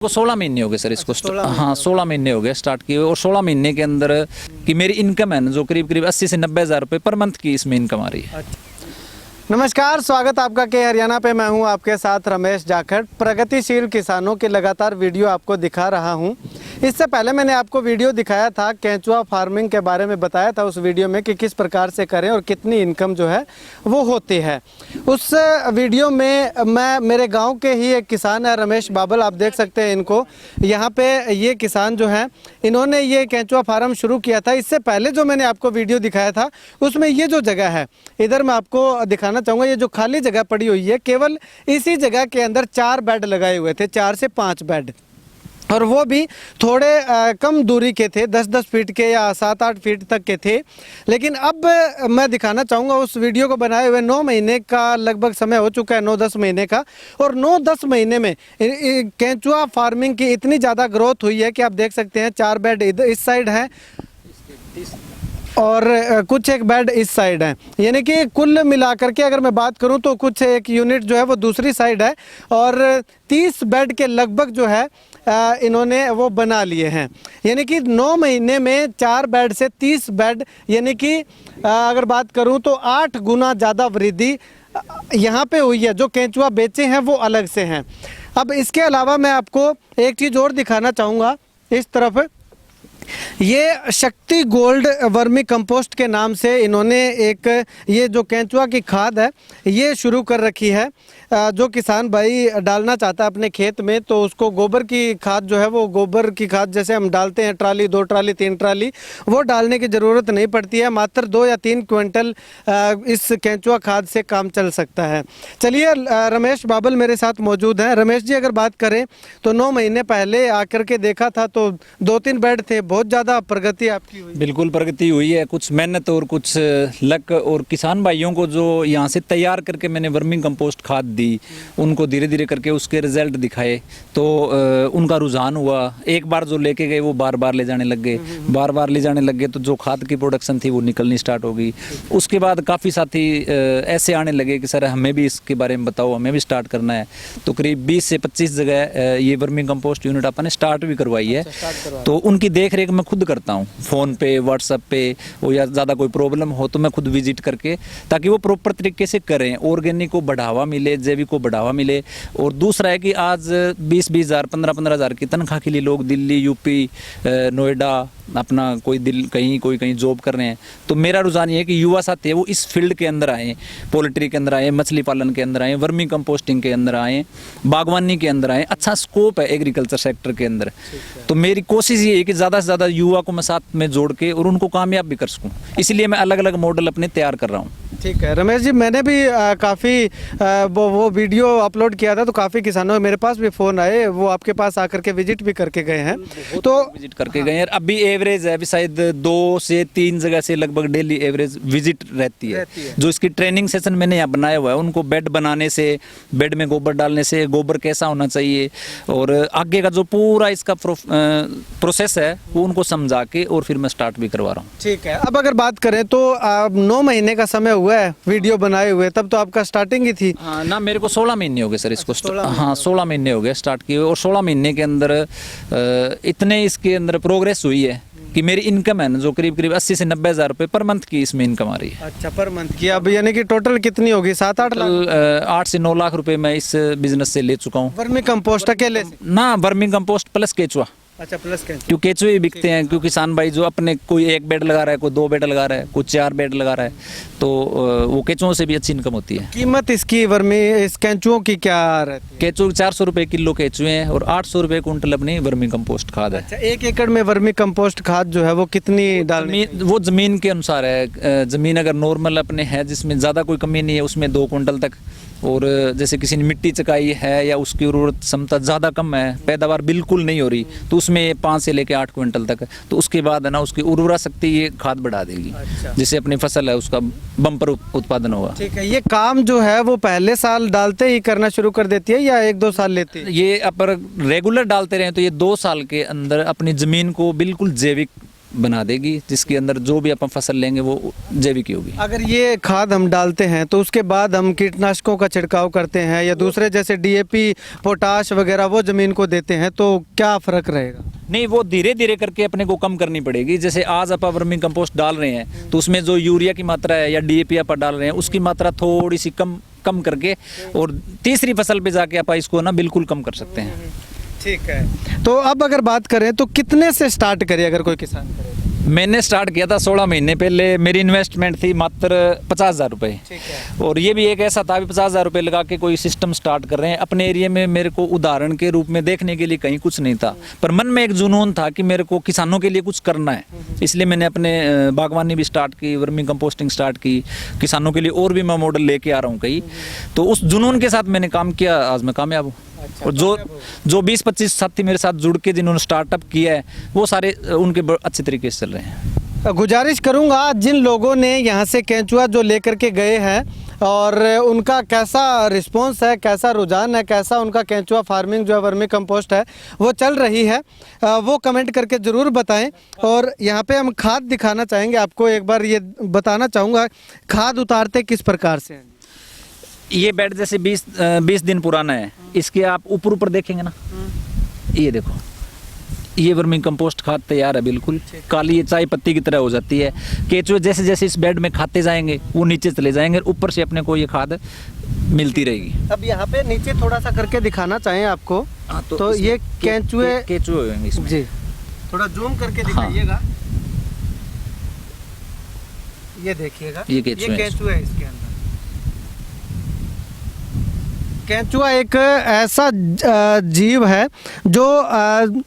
को 16 महीने हो गए सर इसको। हाँ 16 महीने हो गए स्टार्ट किए, और 16 महीने के अंदर कि मेरी इनकम है जो करीब करीब 80 से 90 हज़ार रुपये पर मंथ की इसमें इनकम आ रही है। नमस्कार, स्वागत आपका के हरियाणा पे। मैं हूं आपके साथ रमेश जाखड़। प्रगतिशील किसानों की लगातार वीडियो आपको दिखा रहा हूं। इससे पहले मैंने आपको वीडियो दिखाया था, केंचुआ फार्मिंग के बारे में बताया था उस वीडियो में कि किस प्रकार से करें और कितनी इनकम जो है वो होती है। उस वीडियो में मेरे गांव के ही एक किसान है, रमेश बाबल, आप देख सकते हैं इनको। यहाँ पे ये किसान जो है, इन्होंने ये केंचुआ फार्म शुरू किया था। इससे पहले जो मैंने आपको वीडियो दिखाया था उसमें ये जो जगह है, इधर मैं आपको दिखाना चाहूँगा। ये जो खाली जगह पड़ी हुई है, केवल इसी जगह के अंदर 4 बेड लगाए हुए थे, 4 से 5 बेड, और वो भी थोड़े कम दूरी के थे, 10-10 फीट के या 7-8 फीट तक के थे। लेकिन अब मैं दिखाना चाहूँगा उस वीडियो को बनाए हुए 9 महीने का लगभग समय हो चुका है, 9-10 महीने का। और 9-10 महीने में केंचुआ फार्मिंग की इतनी ज़्यादा ग्रोथ हुई है कि आप देख सकते हैं 4 बेड इस साइड हैं और कुछ एक बेड इस साइड है। यानी कि कुल मिलाकर के अगर मैं बात करूं तो कुछ एक यूनिट जो है वो दूसरी साइड है, और 30 बेड के लगभग जो है इन्होंने वो बना लिए हैं। यानी कि 9 महीने में 4 बेड से 30 बेड, यानी कि अगर बात करूं तो 8 गुना ज़्यादा वृद्धि यहाँ पे हुई है। जो केंचुआ बेचे हैं वो अलग से हैं। अब इसके अलावा मैं आपको एक चीज़ और दिखाना चाहूँगा। इस तरफ ये शक्ति गोल्ड वर्मी कंपोस्ट के नाम से इन्होंने एक ये जो केंचुआ की खाद है ये शुरू कर रखी है। जो किसान भाई डालना चाहता है अपने खेत में, तो उसको गोबर की खाद जो है, वो गोबर की खाद जैसे हम डालते हैं ट्राली, 2 ट्राली 3 ट्राली, वो डालने की ज़रूरत नहीं पड़ती है। मात्र 2 या 3 क्विंटल इस केंचुआ खाद से काम चल सकता है। चलिए, रमेश बाबल मेरे साथ मौजूद हैं। रमेश जी, अगर बात करें तो 9 महीने पहले आकर के देखा था तो 2-3 बेड थे। बहुत ज़्यादा प्रगति आपकी हुई? बिल्कुल प्रगति हुई है, कुछ मेहनत और कुछ लक, और किसान भाइयों को जो यहाँ से तैयार करके मैंने वर्मिंग कंपोस्ट खाद दी, उनको धीरे धीरे करके उसके रिजल्ट दिखाए, तो उनका रुझान हुआ। एक बार जो लेके गए वो बार बार ले जाने लग गए, बार बार ले जाने लग गए, तो जो खाद की प्रोडक्शन थी वो निकलनी स्टार्ट हो गई। उसके बाद काफ़ी साथी ऐसे आने लगे कि सर हमें भी इसके बारे में बताओ, हमें भी स्टार्ट करना है। तो करीब 20 से 25 जगह ये वर्मिंग कंपोस्ट यूनिट अपन ने स्टार्ट भी करवाई है। तो उनकी देख रेख मैं खुद करता हूँ, फ़ोन पे, व्हाट्सएप पे, और या ज़्यादा कोई प्रॉब्लम हो तो मैं खुद विजिट करके, ताकि वो प्रॉपर तरीके से करें, ऑर्गेनिक को बढ़ावा मिले, जैविक को बढ़ावा मिले। और दूसरा है कि आज 20-20 हज़ार 15-15 हज़ार की तनख्वाह के लिए लोग दिल्ली, यूपी, नोएडा, अपना कोई कोई कहीं जॉब कर रहे हैं। तो मेरा रुझान ये है कि युवा साथी है वो इस फील्ड के अंदर आएँ, पोल्ट्री के अंदर आएँ, मछली पालन के अंदर आएँ, वर्मी कंपोस्टिंग के अंदर आएँ, बागवानी के अंदर आएँ। अच्छा स्कोप है एग्रीकल्चर सेक्टर के अंदर। तो मेरी कोशिश ये है कि ज़्यादा से ज़्यादा युवा को मैं साथ में जोड़ के और उनको कामयाब भी कर सकूँ, इसलिए मैं अलग अलग मॉडल अपने तैयार कर रहा हूँ। ठीक है रमेश जी, मैंने भी काफ़ी वो वीडियो अपलोड किया था, तो काफ़ी किसानों मेरे पास भी फ़ोन आए, वो आपके पास आकर के विजिट भी करके गए हैं। तो विजिट करके गए हैं। अभी एवरेज है, अभी शायद 2 से 3 जगह से लगभग डेली एवरेज विजिट रहती है। जो इसकी ट्रेनिंग सेशन मैंने यहाँ बनाया हुआ है, उनको बेड बनाने से, बेड में गोबर डालने से, गोबर कैसा होना चाहिए, और आगे का जो पूरा इसका प्रोसेस है वो उनको समझा के और फिर मैं स्टार्ट भी करवा रहा हूँ। ठीक है, अब अगर बात करें तो 9 महीने का समय हुआ है वीडियो बनाए हुए, तब तो आपका स्टार्टिंग ही थी। हाँ ना, मेरे को 16 महीने हो गए सर इसको। हाँ 16 महीने हो गए स्टार्ट किए, और 16 महीने के अंदर इतने इसके अंदर प्रोग्रेस हुई है कि मेरी इनकम है ना जो करीब करीब 80 से 90 हज़ार रुपये पर मंथ की इसमें इनकम आ रही है। अच्छा, पर मंथ की। अब यानी कि टोटल कितनी होगी? 7-8 लाख? 8 से 9 लाख रुपए मैं इस बिजनेस से ले चुका हूँ। वर्मी कंपोस्ट अकेले ना, वर्मी कंपोस्ट प्लस केचुआ। अच्छा, प्लस क्योंकि केचुए बिकते हैं, क्योंकि किसान भाई जो अपने कोई 1 बेड लगा रहा है, कोई 2 बेड लगा रहा है, कोई 4 बेड लगा रहा है, तो वो केचुओं से भी अच्छी इनकम होती है। कीमत इसकी इस केंचुओं की क्या रहती है? केचु 400 रुपये किलो केचुए हैं, और 800 रुपये कुंटल अपनी वर्मी कंपोस्ट खाद है। अच्छा, 1 एकड़ में वर्मी कंपोस्ट खाद जो है वो कितनी डालनी? वो जमीन के अनुसार है। जमीन अगर नॉर्मल अपने है जिसमें ज़्यादा कोई कमी नहीं है, उसमें 2 कुंटल तक। और जैसे किसी ने मिट्टी चकाई है या उसकी उर्वरक क्षमता ज़्यादा कम है, पैदावार बिल्कुल नहीं हो रही, तो उसमें 5 से लेकर 8 क्विंटल तक। तो उसके बाद है ना, उसकी उर्वरा शक्ति ये खाद बढ़ा देगी। अच्छा। जिससे अपनी फसल है उसका बम्पर उत्पादन होगा। ठीक है, ये काम जो है वो पहले साल डालते ही करना शुरू कर देती है या 1-2 साल लेती है? ये अपर रेगुलर डालते रहे तो ये 2 साल के अंदर अपनी ज़मीन को बिल्कुल जैविक बना देगी, जिसके अंदर जो भी अपन फसल लेंगे वो जैविक ही होगी। अगर ये खाद हम डालते हैं तो उसके बाद हम कीटनाशकों का छिड़काव करते हैं या दूसरे जैसे डीएपी, पोटाश वगैरह वो ज़मीन को देते हैं तो क्या फ़र्क रहेगा? नहीं, वो धीरे धीरे करके अपने को कम करनी पड़ेगी। जैसे आज आप वर्मी कंपोस्ट डाल रहे हैं तो उसमें जो यूरिया की मात्रा है या डीएपी आप डाल रहे हैं उसकी मात्रा थोड़ी सी कम करके और तीसरी फसल पे जाके आप इसको ना बिल्कुल कम कर सकते हैं। ठीक है, तो अब अगर बात करें तो कितने से स्टार्ट करें अगर कोई किसान करे? मैंने स्टार्ट किया था 16 महीने पहले, मेरी इन्वेस्टमेंट थी मात्र 50,000 रुपये। ठीक है। और ये भी एक ऐसा था भी 50,000 रुपये लगा के कोई सिस्टम स्टार्ट कर रहे हैं अपने एरिया में। मेरे को उदाहरण के रूप में देखने के लिए कहीं कुछ नहीं था, पर मन में एक जुनून था कि मेरे को किसानों के लिए कुछ करना है। इसलिए मैंने अपने बागवानी भी स्टार्ट की, वर्मी कंपोस्टिंग स्टार्ट की, किसानों के लिए और भी मैं मॉडल लेके आ रहा हूँ कहीं। तो उस जुनून के साथ मैंने काम किया, आज मैं कामयाब हूँ। और जो 20-25 साथी मेरे साथ जुड़ के जिन्होंने स्टार्टअप किया है वो सारे उनके अच्छे तरीके से चल रहे हैं। गुजारिश करूंगा जिन लोगों ने यहाँ से केंचुआ जो लेकर के गए हैं और उनका कैसा रिस्पांस है, कैसा रुझान है, कैसा उनका केंचुआ फार्मिंग जो है वर्मी कंपोस्ट है वो चल रही है, वो कमेंट करके ज़रूर बताएं। और यहाँ पे हम खाद दिखाना चाहेंगे आपको, एक बार ये बताना चाहूँगा खाद उतारते किस प्रकार से हैं? ये बेड जैसे 20 दिन पुराना है, इसके आप ऊपर देखेंगे ना, ये देखो, ये वर्मी कंपोस्ट खाद तैयार है, बिल्कुल काली ये चाय पत्ती की तरह हो जाती है। केंचुए जैसे जैसे इस बेड में खाते जाएंगे वो नीचे चले जाएंगे, ऊपर से अपने को ये खाद मिलती रहेगी। अब यहाँ पे नीचे थोड़ा सा करके दिखाना चाहें आपको, तो ये केंचुए होंगे इसमें जी, थोड़ा जूम करके दिखाइएगा। ये देखिएगा, ये केंचुआ है इसके अंदर। केंचुआ एक ऐसा जीव है जो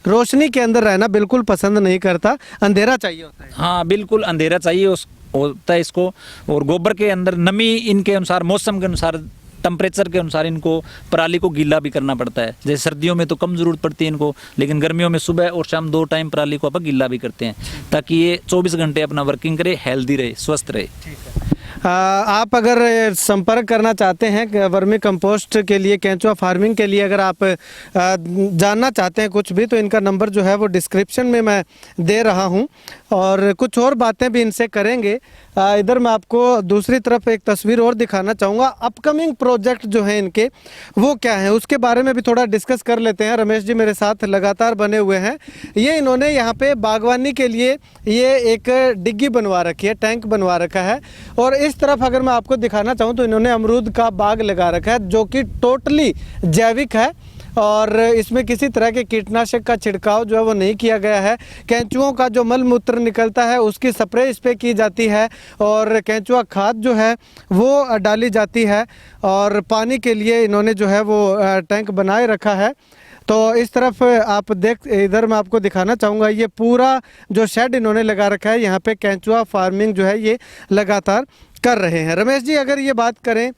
रोशनी के अंदर रहना बिल्कुल पसंद नहीं करता, अंधेरा चाहिए होता है। हाँ बिल्कुल, अंधेरा चाहिए होता है इसको। और गोबर के अंदर नमी इनके अनुसार, मौसम के अनुसार, टेम्परेचर के अनुसार इनको पराली को गीला भी करना पड़ता है। जैसे सर्दियों में तो कम ज़रूरत पड़ती है इनको, लेकिन गर्मियों में सुबह और शाम 2 टाइम पराली को अपन गीला भी करते हैं ताकि ये 24 घंटे अपना वर्किंग करे, हेल्दी रहे, स्वस्थ रहे। ठीक है। आप अगर संपर्क करना चाहते हैं वर्मी कंपोस्ट के लिए, केंचुआ फार्मिंग के लिए, अगर आप जानना चाहते हैं कुछ भी, तो इनका नंबर जो है वो डिस्क्रिप्शन में मैं दे रहा हूं और कुछ और बातें भी इनसे करेंगे। इधर मैं आपको दूसरी तरफ एक तस्वीर और दिखाना चाहूँगा। अपकमिंग प्रोजेक्ट जो हैं इनके वो क्या हैं उसके बारे में भी थोड़ा डिस्कस कर लेते हैं। रमेश जी मेरे साथ लगातार बने हुए हैं। ये इन्होंने यहाँ पे बागवानी के लिए ये एक डिग्गी बनवा रखी है, टैंक बनवा रखा है। और इस तरफ अगर मैं आपको दिखाना चाहूँ तो इन्होंने अमरूद का बाग लगा रखा है जो कि टोटली जैविक है और इसमें किसी तरह के कीटनाशक का छिड़काव जो है वो नहीं किया गया है। केंचुओं का जो मल मूत्र निकलता है उसकी स्प्रे इस पर की जाती है और केंचुआ खाद जो है वो डाली जाती है। और पानी के लिए इन्होंने जो है वो टैंक बनाए रखा है। तो इस तरफ आप इधर मैं आपको दिखाना चाहूँगा, ये पूरा जो शेड इन्होंने लगा रखा है, यहाँ पे केंचुआ फार्मिंग जो है ये लगातार कर रहे हैं। रमेश जी अगर ये बात करें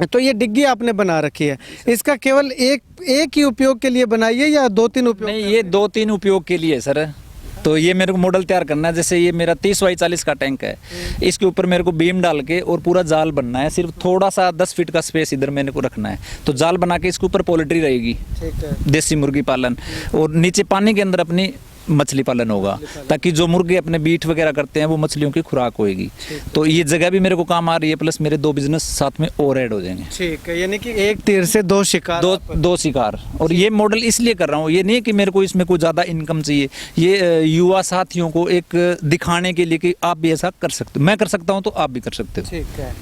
तो ये डिग्गी आपने बना रखी है, इसका केवल एक ही उपयोग के लिए बनाई है या 2-3 उपयोग? नहीं, ये 2-3 उपयोग के लिए सर। तो ये मेरे को मॉडल तैयार करना है। जैसे ये मेरा 30 बाई 40 का टैंक है, इसके ऊपर मेरे को बीम डाल के और पूरा जाल बनना है। सिर्फ थोड़ा सा 10 फीट का स्पेस इधर मैंने को रखना है। तो जाल बना के इसके ऊपर पोल्ट्री रहेगी, ठीक है, देसी मुर्गी पालन, और नीचे पानी के अंदर अपनी मछली पालन होगा ताकि जो मुर्गे अपने बीट वगैरह करते हैं वो मछलियों की खुराक होएगी। तो ये जगह भी मेरे को काम आ रही है, प्लस मेरे 2 बिजनेस साथ में और ऐड हो जाएंगे। ठीक है, यानी कि एक तीर से 2 शिकार, दो शिकार। और ये मॉडल इसलिए कर रहा हूँ, ये नहीं कि मेरे को इसमें कोई ज़्यादा इनकम चाहिए, ये युवा साथियों को एक दिखाने के लिए कि आप भी ऐसा कर सकते हो, मैं कर सकता हूँ तो आप भी कर सकते हो। ठीक है।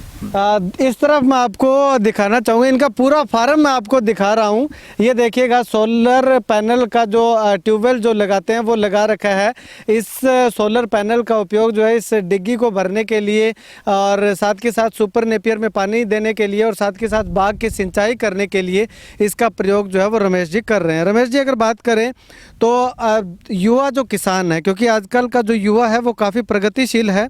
इस तरफ मैं आपको दिखाना चाहूँगा, इनका पूरा फार्म मैं आपको दिखा रहा हूँ। ये देखिएगा सोलर पैनल का जो ट्यूबवेल जो लगाते हैं वो लगा रखा है। इस सोलर पैनल का उपयोग जो है इस डिग्गी को भरने के लिए और साथ के साथ सुपर नेपियर में पानी देने के लिए और साथ के साथ बाग की सिंचाई करने के लिए इसका प्रयोग जो है वो रमेश जी कर रहे हैं। रमेश जी अगर बात करें तो युवा जो किसान है, क्योंकि आजकल का जो युवा है वो काफ़ी प्रगतिशील है,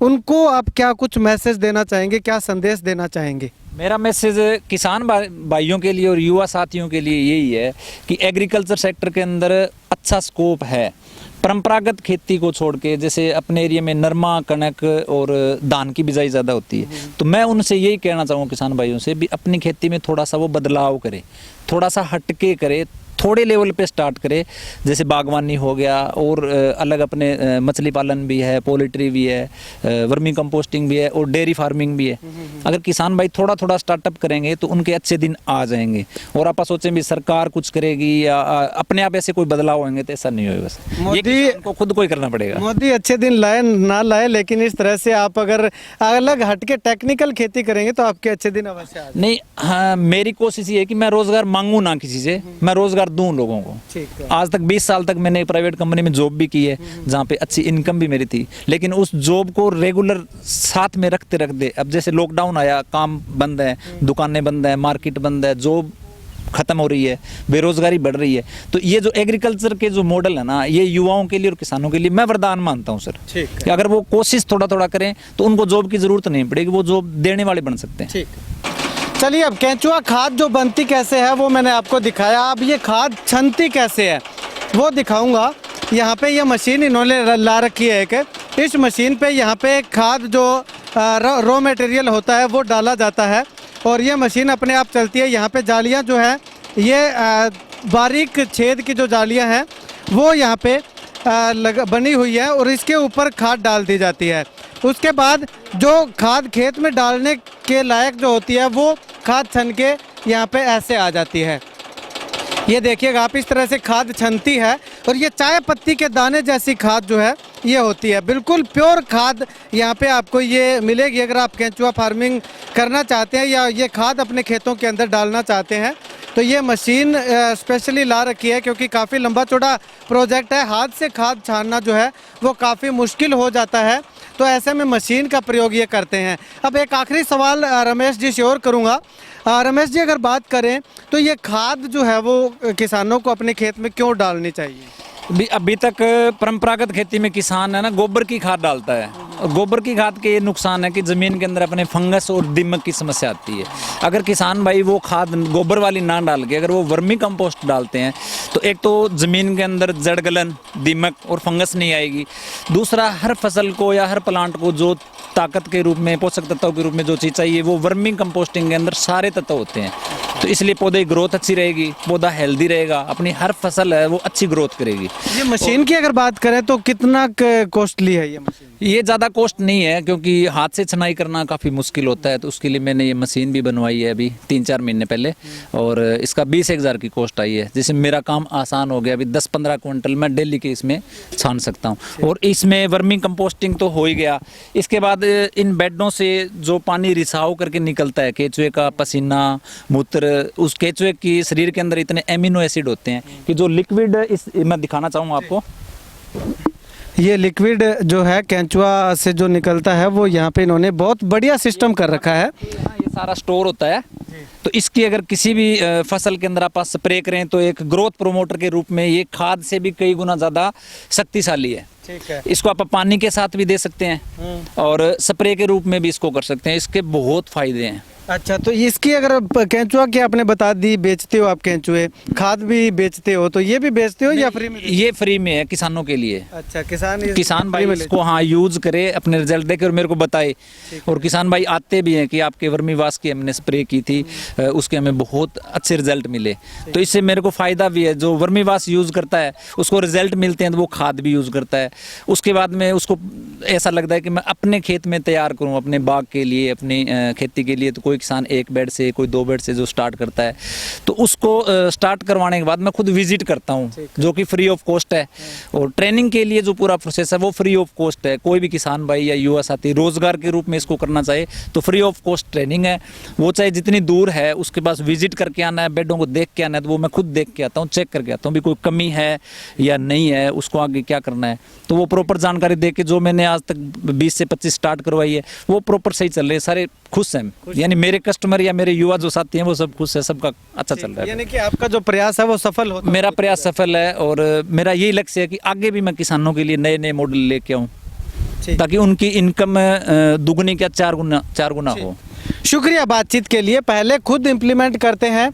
उनको आप क्या कुछ मैसेज देना चाहेंगे, क्या संदेश देना चाहेंगे? मेरा मैसेज किसान भाइयों के लिए और युवा साथियों के लिए यही है कि एग्रीकल्चर सेक्टर के अंदर अच्छा स्कोप है। परंपरागत खेती को छोड़ के, जैसे अपने एरिया में नरमा, कनक और धान की बिजाई ज़्यादा होती है, तो मैं उनसे यही कहना चाहूँगा किसान भाइयों से भी अपनी खेती में थोड़ा सा वो बदलाव करे, थोड़ा सा हटके करे, थोड़े लेवल पे स्टार्ट करे, जैसे बागवानी हो गया और अलग अपने मछली पालन भी है, पोल्ट्री भी है, वर्मी कंपोस्टिंग भी है और डेयरी फार्मिंग भी है। अगर किसान भाई थोड़ा थोड़ा स्टार्टअप करेंगे तो उनके अच्छे दिन आ जाएंगे। और आप सोचें भी सरकार कुछ करेगी या अपने आप ऐसे कोई बदलाव होंगे, तो ऐसा नहीं होगा। ये किसान को खुद को ही करना पड़ेगा। मोदी अच्छे दिन लाए ना लाए, लेकिन इस तरह से आप अगर अलग हटके टेक्निकल खेती करेंगे तो आपके अच्छे दिन अवश्य आ जाएंगे। नहीं, हाँ, मेरी कोशिश ये है कि मैं रोजगार मांगू ना किसी से, मैं रोजगार दूं लोगों को। ठीक है। आज तक 20 साल तक मैंने प्राइवेट कंपनी में जॉब भी की है, जहाँ पे अच्छी इनकम भी मेरी थी, लेकिन उस जॉब को रेगुलर साथ में रखते रखते अब जैसे लॉकडाउन आया, काम बंद है, दुकानें बंद है, मार्केट बंद है, जॉब खत्म हो रही है, बेरोजगारी बढ़ रही है। तो ये जो एग्रीकल्चर के जो मॉडल है ना, ये युवाओं के लिए और किसानों के लिए मैं वरदान मानता हूँ सर। ठीक है। कि अगर वो कोशिश थोड़ा थोड़ा करें तो उनको जॉब की जरूरत नहीं पड़ेगी, वो जॉब देने वाले बन सकते हैं। ठीक। चलिए, अब केंचुआ खाद जो बनती कैसे है वो मैंने आपको दिखाया, अब ये खाद छनती कैसे है वो दिखाऊंगा। यहाँ पे ये मशीन इन्होंने ला रखी है एक, इस मशीन पे यहाँ पे खाद जो रॉ मटेरियल होता है वो डाला जाता है और ये मशीन अपने आप चलती है। यहाँ पे जालियाँ जो है ये बारीक छेद की जो जालियाँ हैं वो यहाँ पे बनी हुई है और इसके ऊपर खाद डाल दी जाती है। उसके बाद जो खाद खेत में डालने के लायक जो होती है वो खाद छन के यहाँ पे ऐसे आ जाती है। ये देखिएगा आप, इस तरह से खाद छनती है और ये चाय पत्ती के दाने जैसी खाद जो है ये होती है। बिल्कुल प्योर खाद यहाँ पे आपको ये मिलेगी अगर आप केंचुआ फार्मिंग करना चाहते हैं या ये खाद अपने खेतों के अंदर डालना चाहते हैं। तो ये मशीन स्पेशली ला रखी है क्योंकि काफ़ी लंबा चौड़ा प्रोजेक्ट है, हाथ से खाद छानना जो है वो काफ़ी मुश्किल हो जाता है, तो ऐसे में मशीन का प्रयोग ये करते हैं। अब एक आखिरी सवाल रमेश जी से और करूँगा। रमेश जी, अगर बात करें तो ये खाद जो है वो किसानों को अपने खेत में क्यों डालनी चाहिए? अभी तक परंपरागत खेती में किसान है ना गोबर की खाद डालता है, और गोबर की खाद के ये नुकसान है कि ज़मीन के अंदर अपने फंगस और दीमक की समस्या आती है। अगर किसान भाई वो खाद गोबर वाली ना डाल के अगर वो वर्मी कंपोस्ट डालते हैं तो एक तो ज़मीन के अंदर जड़ गलन, दीमक और फंगस नहीं आएगी। दूसरा, हर फसल को या हर प्लांट को जो ताकत के रूप में, पोषक तत्वों के रूप में जो चीज़ चाहिए वो वर्मी कंपोस्टिंग के अंदर सारे तत्व होते हैं। तो इसलिए पौधे की ग्रोथ अच्छी रहेगी, पौधा हेल्दी रहेगा, अपनी हर फसल है वो अच्छी ग्रोथ करेगी। ये मशीन की अगर बात करें तो कितना कॉस्टली है ये मशीन? ये ज़्यादा कॉस्ट नहीं है क्योंकि हाथ से छनाई करना काफ़ी मुश्किल होता है, तो उसके लिए मैंने ये मशीन भी बनवाई है अभी 3-4 महीने पहले, और इसका 20,000 की कॉस्ट आई है, जिससे मेरा काम आसान हो गया। अभी 10-15 क्विंटल मैं डेली के इसमें छान सकता हूँ। और इसमें वर्मी कंपोस्टिंग तो हो ही गया, इसके बाद इन बेडों से जो पानी रिसाव करके निकलता है, केंचुए का पसीना, मूत्र, उस केंचुए की शरीर के अंदर इतने एमिनो एसिड होते हैं कि जो लिक्विड, इस मैं दिखाना चाहूँगा आपको, ये लिक्विड जो है केंचुआ से जो निकलता है वो यहाँ पे इन्होंने बहुत बढ़िया सिस्टम कर रखा है। ये सारा स्टोर होता है। तो इसकी अगर किसी भी फसल के अंदर आप स्प्रे करें तो एक ग्रोथ प्रोमोटर के रूप में ये खाद से भी कई गुना ज़्यादा शक्तिशाली है। ठीक है। इसको आप पानी के साथ भी दे सकते हैं और स्प्रे के रूप में भी इसको कर सकते हैं, इसके बहुत फायदे हैं। अच्छा, तो इसकी अगर केंचुआ की आपने बता दी, बेचते हो आप केंचुए, खाद भी बेचते हो, तो ये भी बेचते हो या फ्री में? ये फ्री में है किसानों के लिए। अच्छा, किसान भाई इसको हाँ यूज करे, अपने रिजल्ट देखे और मेरे को बताए। और किसान भाई आते भी हैं कि आपके वर्मीवास की हमने स्प्रे की थी, उसके हमें बहुत अच्छे रिजल्ट मिले। तो इससे मेरे को फायदा भी है, जो वर्मीवास यूज करता है उसको रिजल्ट मिलते हैं तो वो खाद भी यूज करता है। उसके बाद में उसको ऐसा लगता है कि मैं अपने खेत में तैयार करूँ, अपने बाग के लिए, अपनी खेती के लिए। तो कोई किसान 1 बेड से, कोई 2 बेड से जो स्टार्ट करता है, तो उसको स्टार्ट करवाने के बाद मैं खुद विजिट करता हूँ, जो कि फ्री ऑफ कॉस्ट है। और ट्रेनिंग के लिए जो पूरा प्रोसेस है वो फ्री ऑफ कॉस्ट है। कोई भी किसान भाई या युवा साथी रोजगार के रूप में इसको करना चाहे तो फ्री ऑफ कॉस्ट ट्रेनिंग है। वो चाहे जितनी दूर है उसके पास विजिट करके आना है, बेडों को देख के आना है, तो वो मैं खुद देख के आता हूँ, चेक करके आता हूँ भी कोई कमी है या नहीं है, उसको आगे क्या करना है। तो वो प्रॉपर जानकारी दे के जो मैंने आज तक 20 से 25 स्टार्ट करवाई है वो प्रॉपर सही चल रहे हैं, सारे खुश हैं। यानी मेरे कस्टमर या मेरे युवा जो साथी हैं वो सब खुश है, सबका अच्छा चल रहा है। यानी कि आपका जो प्रयास है वो सफल होता है? मेरा प्रयास सफल है और मेरा यही लक्ष्य है कि आगे भी मैं किसानों के लिए नए नए मॉडल लेके आऊँ ताकि उनकी इनकम दुगनी क्या 4 गुना हो। शुक्रिया बातचीत के लिए। पहले खुद इम्प्लीमेंट करते हैं,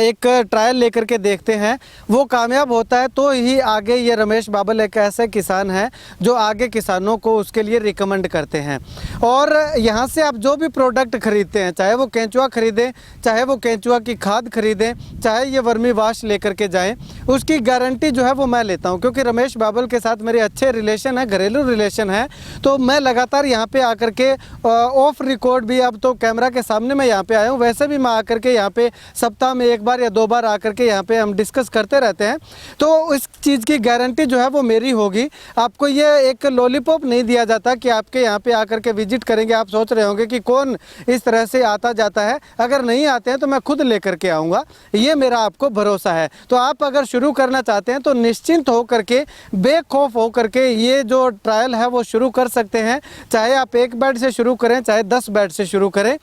एक ट्रायल लेकर के देखते हैं, वो कामयाब होता है तो ही आगे ये रमेश बाबल एक ऐसे किसान हैं जो आगे किसानों को उसके लिए रिकमेंड करते हैं। और यहाँ से आप जो भी प्रोडक्ट खरीदते हैं, चाहे वो केंचुआ खरीदें, चाहे वो केंचुआ की खाद खरीदें, चाहे ये वर्मी वाश लेकर के जाएँ, उसकी गारंटी जो है वो मैं लेता हूँ। क्योंकि रमेश बाबल के साथ मेरे अच्छे रिलेशन है, घरेलू रिलेशन है, तो मैं लगातार यहाँ पे आकर के ऑफ रिकॉर्ड भी, अब तो कैमरा के सामने मैं यहाँ पे आया हूँ, वैसे भी मैं आकर के यहाँ पे सप्ताह में 1 बार या 2 बार आकर के यहाँ पे हम डिस्कस करते रहते हैं। तो इस चीज़ की गारंटी जो है वो मेरी होगी। आपको ये एक लॉलीपॉप नहीं दिया जाता कि आपके यहाँ पे आकर के विजिट करेंगे। आप सोच रहे होंगे कि कौन इस तरह से आता जाता है, अगर नहीं आते हैं तो मैं खुद लेकर के आऊँगा, ये मेरा आपको भरोसा है। तो आप अगर शुरू करना चाहते हैं तो निश्चिंत होकर के, बेखौफ होकर के ये जो ट्रायल है वो शुरू कर सकते हैं। चाहे आप 1 बेड से शुरू करें, चाहे 10 बेड से शुरू करें।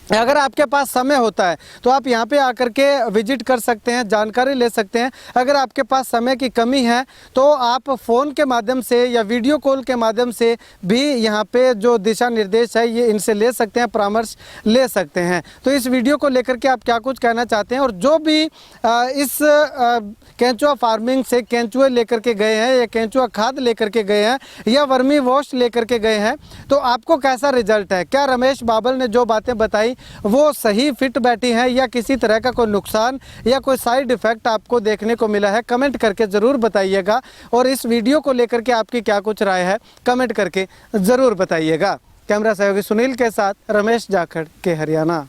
अगर आपके पास समय होता है तो आप यहाँ पे आकर के विजिट कर सकते हैं, जानकारी ले सकते हैं। अगर आपके पास समय की कमी है तो आप फ़ोन के माध्यम से या वीडियो कॉल के माध्यम से भी यहाँ पे जो दिशा निर्देश है ये इनसे ले सकते हैं, परामर्श ले सकते हैं। तो इस वीडियो को लेकर के आप क्या कुछ कहना चाहते हैं, और जो भी इस केंचुआ फार्मिंग से केंचुए लेकर के गए हैं या केंचुआ खाद लेकर के गए हैं या वर्मी वॉश लेकर के गए हैं, तो आपको कैसा रिजल्ट है? क्या रमेश बाबल ने जो बातें बताई वो सही फिट बैठी हैं या किसी तरह का कोई नुकसान या कोई साइड इफ़ेक्ट आपको देखने को मिला है? कमेंट करके ज़रूर बताइएगा। और इस वीडियो को लेकर के आपकी क्या कुछ राय है, कमेंट करके ज़रूर बताइएगा। कैमरा सहयोगी सुनील के साथ रमेश जाखड़ के हरियाणा।